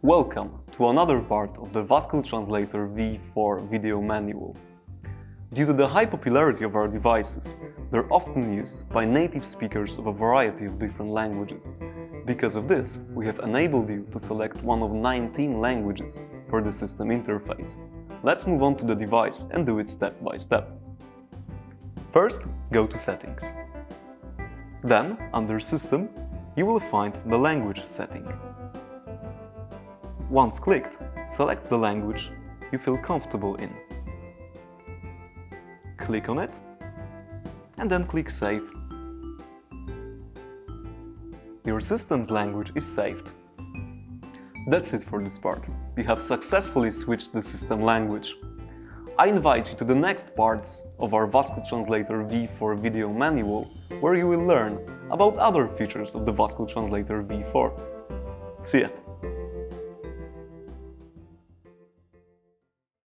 Welcome to another part of the Vasco Translator V4 video manual. Due to the high popularity of our devices, they're often used by native speakers of a variety of different languages. Because of this, we have enabled you to select one of 19 languages for the system interface. Let's move on to the device and do it step by step. First, go to Settings. Then, under System, you will find the Language setting. Once clicked, select the language you feel comfortable in. Click on it, and then click Save. Your system's language is saved. That's it for this part. You have successfully switched the system language. I invite you to the next parts of our Vasco Translator V4 video manual, where you will learn about other features of the Vasco Translator V4. See ya!